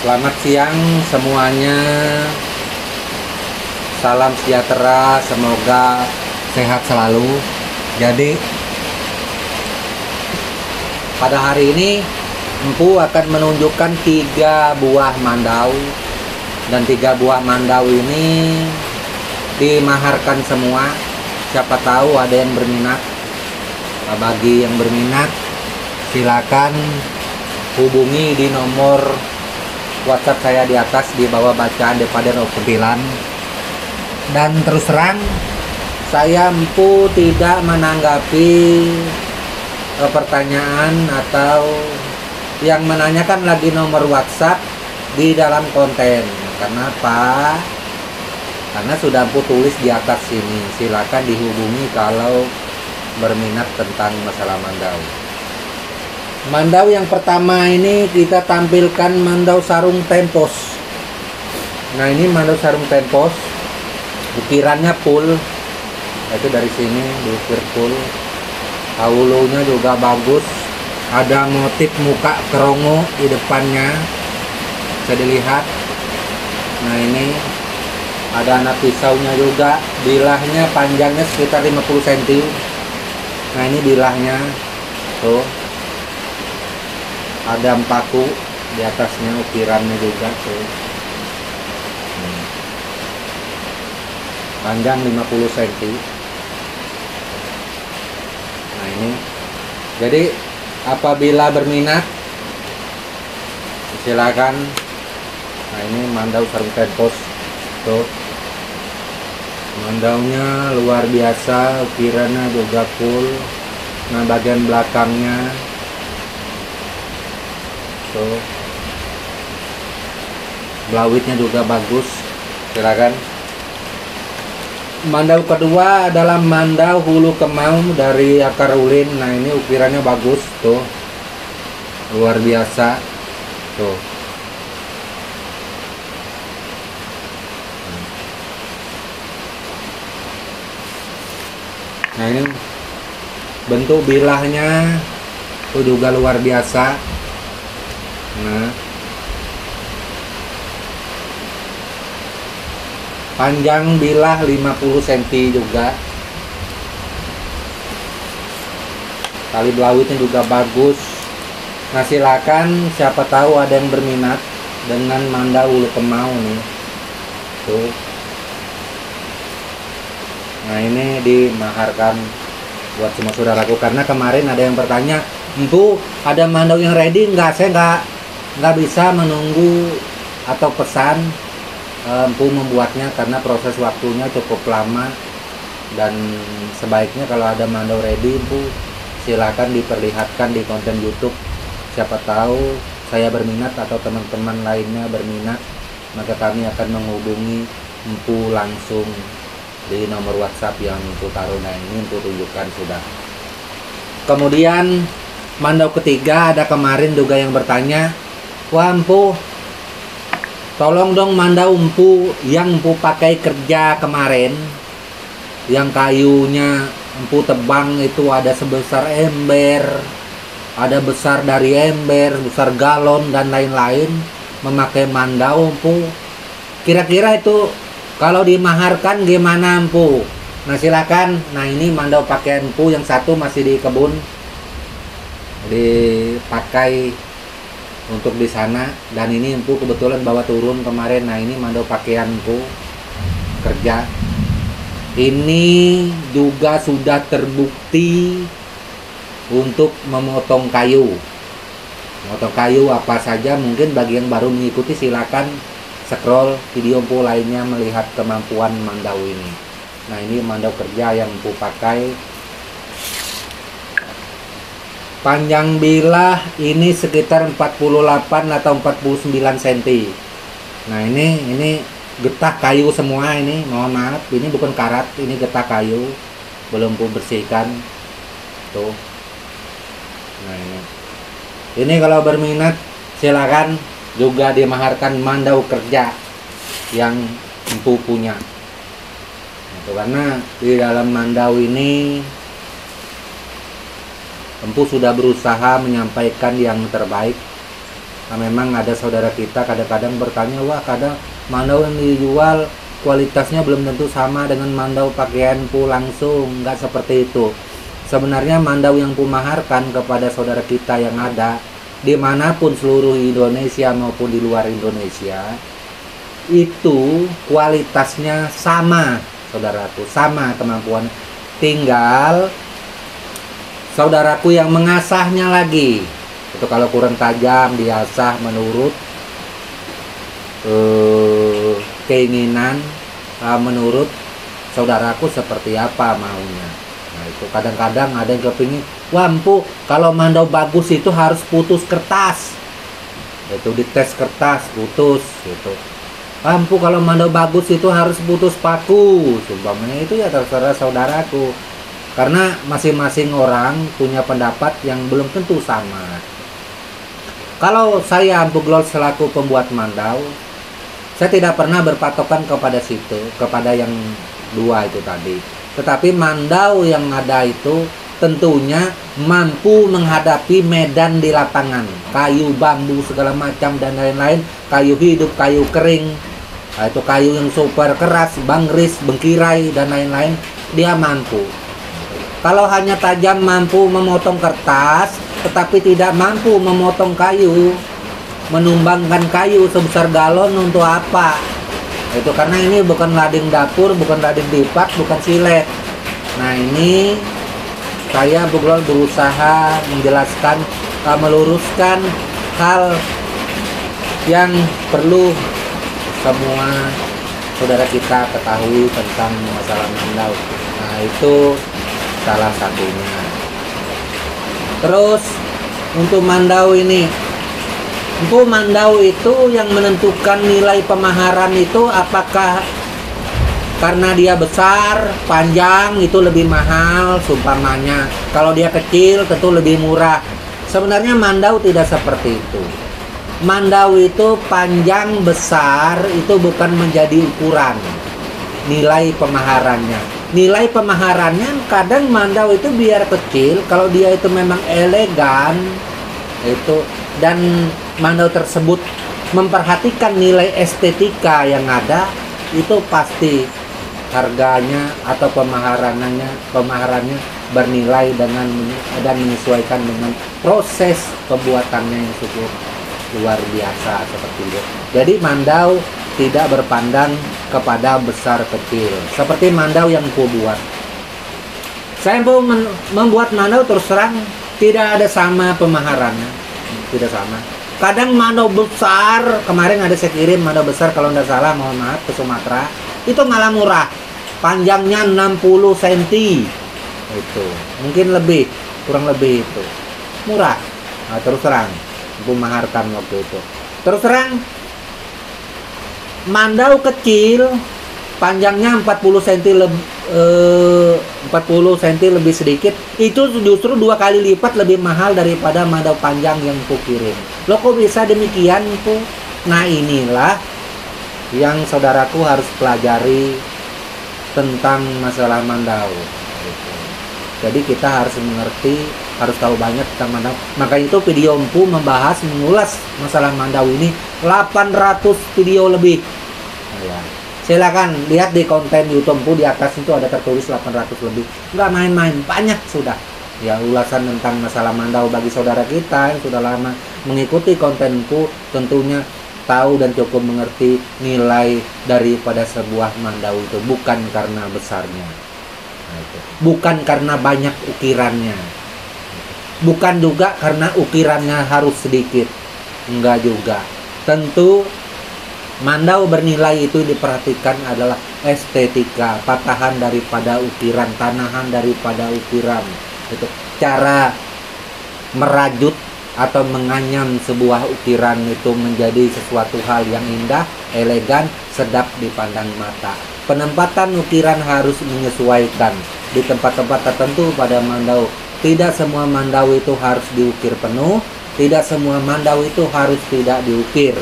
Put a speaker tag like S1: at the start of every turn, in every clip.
S1: Selamat siang semuanya. Salam sejahtera, semoga sehat selalu. Jadi pada hari ini Empu akan menunjukkan 3 buah mandau. Dan 3 buah mandau ini dimaharkan semua. Siapa tahu ada yang berminat. Bagi yang berminat, silakan hubungi di nomor WhatsApp saya di atas, di bawah bacaan daripada tampilan. Dan terus terang, saya Empu tidak menanggapi pertanyaan atau yang menanyakan lagi nomor WhatsApp di dalam konten. Kenapa? Karena sudah Empu tulis di atas sini. Silakan dihubungi kalau berminat tentang masalah mandau. Mandau yang pertama ini kita tampilkan mandau sarung tempos. Nah, ini mandau sarung tempos, ukirannya full. Itu dari sini diukir full. Haulunya juga bagus. Ada motif muka kerongo di depannya, bisa dilihat. Nah, ini ada anak pisaunya juga. Bilahnya panjangnya sekitar 50 cm. Nah, ini bilahnya tuh. Ada empaku di atasnya, ukirannya juga tuh. Panjang 50 cm. Nah, ini. Jadi apabila berminat, silakan. Nah, ini mandau sarung tempos tuh. Mandaunya luar biasa, ukirannya juga full. Nah, bagian belakangnya tuh, blawitnya juga bagus. Silakan. Mandau kedua adalah mandau hulu kemau dari akar ulin. Nah, ini ukirannya bagus tuh, luar biasa tuh. Nah, ini bentuk bilahnya itu juga luar biasa. Nah, panjang bilah 50 cm juga. Tali belawitnya juga bagus. Nah, silakan, siapa tahu ada yang berminat dengan mandau hulu kemau nih tuh. Nah, ini dimaharkan buat semua saudaraku, karena kemarin ada yang bertanya, Empu ada mandau yang ready nggak? Saya nggak bisa menunggu atau pesan. Empu membuatnya karena proses waktunya cukup lama, dan sebaiknya kalau ada mandau ready, Empu silakan diperlihatkan di konten YouTube. Siapa tahu saya berminat atau teman-teman lainnya berminat, maka kami akan menghubungi Empu langsung di nomor WhatsApp yang Empu taruh. Nah, ini Empu tunjukkan sudah. Kemudian mandau ketiga ada kemarin juga yang bertanya, wah Empu, tolong dong mandau Empu yang Empu pakai kerja kemarin, yang kayunya Empu tebang itu ada sebesar ember, ada besar dari ember, besar galon dan lain-lain, memakai mandau Empu. Kira-kira itu kalau dimaharkan gimana Empu? Nah, silakan. Nah, ini mandau pakaian Empu yang satu masih di kebun, dipakai untuk di sana, dan ini Empu kebetulan bawa turun kemarin. Nah, ini mandau pakaian Empu kerja. Ini juga sudah terbukti untuk memotong kayu. Memotong kayu apa saja, mungkin bagi yang baru mengikuti silakan scroll video Empu lainnya melihat kemampuan mandau ini. Nah, ini mandau kerja yang Empu pakai. Panjang bilah ini sekitar 48 atau 49 cm. Nah, ini getah kayu semua ini. Mohon maaf, ini bukan karat, ini getah kayu. Belum Empu bersihkan. Tuh. Nah, ini kalau berminat silakan juga dimaharkan mandau kerja yang Empu punya. Itu karena di dalam mandau ini Empu sudah berusaha menyampaikan yang terbaik Nah, memang ada saudara kita kadang-kadang bertanya, wah kadang mandau yang dijual kualitasnya belum tentu sama dengan mandau pakaian Empu langsung. Nggak seperti itu. Sebenarnya mandau yang Empu maharkan kepada saudara kita yang ada dimanapun seluruh Indonesia maupun di luar Indonesia, itu kualitasnya sama, saudaraku, sama kemampuan. Tinggal saudaraku yang mengasahnya lagi. Itu kalau kurang tajam diasah menurut keinginan, menurut saudaraku seperti apa maunya. Nah itu kadang-kadang ada yang kepingin, wah Empu kalau mandau bagus itu harus putus kertas, itu dites kertas putus gitu. Empu kalau mandau bagus itu harus putus paku, sumpamanya. Itu ya terserah saudaraku, karena masing-masing orang punya pendapat yang belum tentu sama. Kalau saya Empu Glol selaku pembuat mandau, saya tidak pernah berpatokan kepada situ, kepada yang dua itu tadi. Tetapi mandau yang ada itu tentunya mampu menghadapi medan di lapangan, kayu, bambu, segala macam dan lain-lain, kayu hidup, kayu kering, nah, itu kayu yang super keras, bangris, bengkirai dan lain-lain, dia mampu. Kalau hanya tajam mampu memotong kertas, tetapi tidak mampu memotong kayu, menumbangkan kayu sebesar galon untuk apa? Itu karena ini bukan lading dapur, bukan lading lipat, bukan silet. Nah ini saya Empu Glol berusaha menjelaskan, meluruskan hal yang perlu semua saudara kita ketahui tentang masalah mandau. Nah itu salah satunya. Terus untuk mandau ini, untuk mandau itu yang menentukan nilai pemaharan itu apakah karena dia besar, panjang itu lebih mahal sumpamanya. Kalau dia kecil tentu lebih murah. Sebenarnya mandau tidak seperti itu. Mandau itu panjang besar itu bukan menjadi ukuran nilai pemaharannya. Nilai pemaharannya kadang mandau itu biar kecil, kalau dia itu memang elegan itu, dan mandau tersebut memperhatikan nilai estetika yang ada, itu pasti harganya atau pemaharannya bernilai dengan dan menyesuaikan dengan proses pembuatannya yang cukup luar biasa seperti itu. Jadi mandau tidak berpandang kepada besar kecil seperti mandau yang Empu buat. Saya membuat mandau terus terang tidak ada sama pemaharannya, tidak sama. Kadang mandau besar, kemarin ada saya kirim mandau besar kalau tidak salah, mohon maaf, ke Sumatera, itu malah murah, panjangnya 60 cm, itu mungkin lebih, kurang lebih itu murah. Nah, terus terang Empu maharkan waktu itu. Terus terang mandau kecil panjangnya 40 cm lebih sedikit, itu justru 2 kali lipat lebih mahal daripada mandau panjang yang Empu kirim. Loh kok bisa demikian Empu? Nah inilah yang saudaraku harus pelajari tentang masalah mandau. Jadi kita harus mengerti, harus tahu banyak tentang mandau. Makanya itu video Empu membahas, mengulas masalah mandau ini 800 video lebih. Ya. Silakan lihat di konten YouTube Empu, di atas itu ada tertulis 800 lebih. Nggak main-main, banyak sudah. Ya ulasan tentang masalah mandau bagi saudara kita yang sudah lama mengikuti konten Empu, tentunya tahu dan cukup mengerti nilai daripada sebuah mandau itu, bukan karena besarnya. Nah, itu. Bukan karena banyak ukirannya, bukan juga karena ukirannya harus sedikit, enggak juga. Tentu mandau bernilai itu diperhatikan adalah estetika, patahan daripada ukiran, tanahan daripada ukiran, itu cara merajut atau menganyam sebuah ukiran itu menjadi sesuatu hal yang indah, elegan, sedap dipandang mata. Penempatan ukiran harus menyesuaikan di tempat-tempat tertentu pada mandau. Tidak semua mandau itu harus diukir penuh, tidak semua mandau itu harus tidak diukir.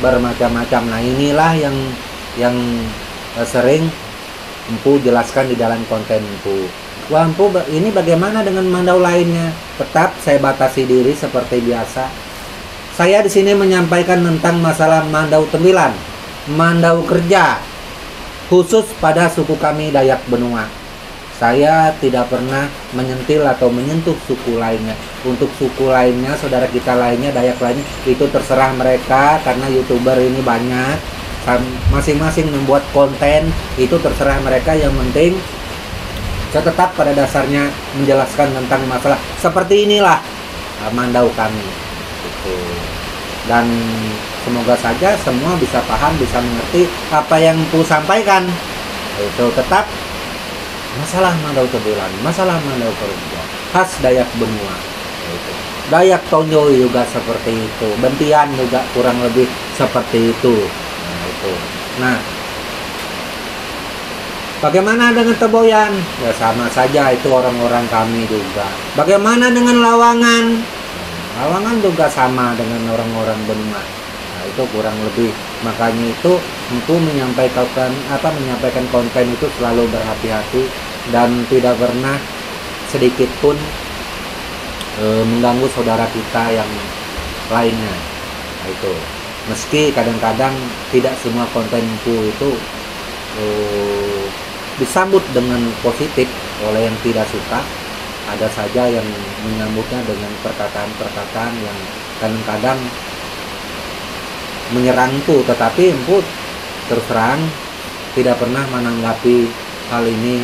S1: Bermacam-macam. Nah inilah yang sering Empu jelaskan di dalam konten Empu. Wah Empu, ini bagaimana dengan mandau lainnya? Tetap saya batasi diri seperti biasa. Saya di sini menyampaikan tentang masalah mandau tembilan, mandau kerja, khusus pada suku kami Dayak Benua. Saya tidak pernah menyentil atau menyentuh suku lainnya. Untuk suku lainnya, saudara kita lainnya, Dayak lainnya, itu terserah mereka, karena YouTuber ini banyak, masing-masing membuat konten, itu terserah mereka. Yang penting saya tetap pada dasarnya menjelaskan tentang masalah seperti inilah mandau kami gitu. Dan semoga saja semua bisa paham, bisa mengerti apa yang Empu sampaikan. Itu tetap masalah mandau tembilan, masalah mandau kerja khas Dayak Benua gitu. Dayak Tonyo juga seperti itu, Bentian juga kurang lebih seperti itu. Nah, bagaimana dengan Teboyan? Ya sama saja, itu orang-orang kami juga. Bagaimana dengan Lawangan? Lawangan juga sama dengan orang-orang Benua. Nah, itu kurang lebih. Makanya itu Empu menyampaikan konten itu selalu berhati-hati dan tidak pernah sedikit pun mengganggu saudara kita yang lainnya. Nah, itu. Meski kadang-kadang tidak semua konten Empu itu disambut dengan positif oleh yang tidak suka. Ada saja yang menyambutnya dengan perkataan-perkataan yang kadang-kadang menyerang Empu, tetapi Empu terus terang tidak pernah menanggapi hal ini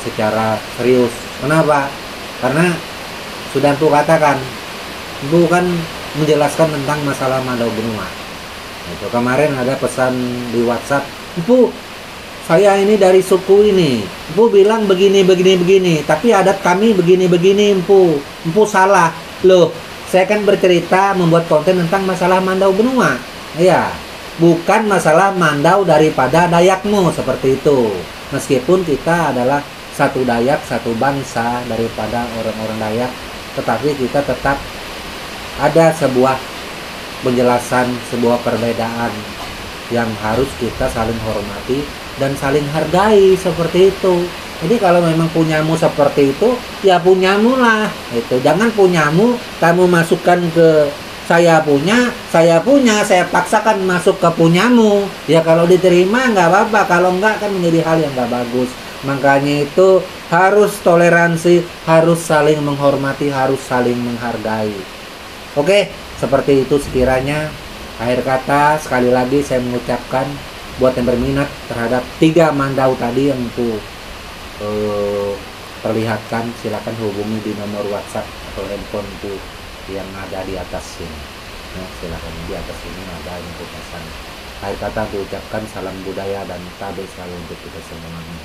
S1: secara serius. Kenapa? Karena sudah Empu katakan, Empu kan menjelaskan tentang masalah mandau benua. Itu kemarin ada pesan di WhatsApp, Empu, saya ini dari suku ini, Empu bilang begini, tapi adat kami begini, Empu salah. Loh, saya kan bercerita membuat konten tentang masalah mandau benua. Ya, bukan masalah mandau daripada Dayakmu, seperti itu. Meskipun kita adalah satu Dayak, satu bangsa daripada orang-orang Dayak, tetapi kita tetap ada sebuah penjelasan, sebuah perbedaan yang harus kita saling hormati dan saling hargai, seperti itu. Jadi kalau memang punyamu seperti itu, ya punyamu lah. Itu jangan punyamu kamu masukkan ke saya punya, saya paksakan masuk ke punyamu. Ya kalau diterima nggak apa-apa, kalau enggak kan menjadi hal yang nggak bagus. Makanya itu harus toleransi, harus saling menghormati, harus saling menghargai. Oke, seperti itu sekiranya. Akhir kata, sekali lagi saya mengucapkan buat yang berminat terhadap 3 mandau tadi yang Empu perlihatkan, silakan hubungi di nomor WhatsApp atau handphone Empu yang ada di atas sini. Nah, silakan, di atas ini ada info pesan. Akhir kata Empu ucapkan salam budaya dan tabe selalu untuk kita semuanya.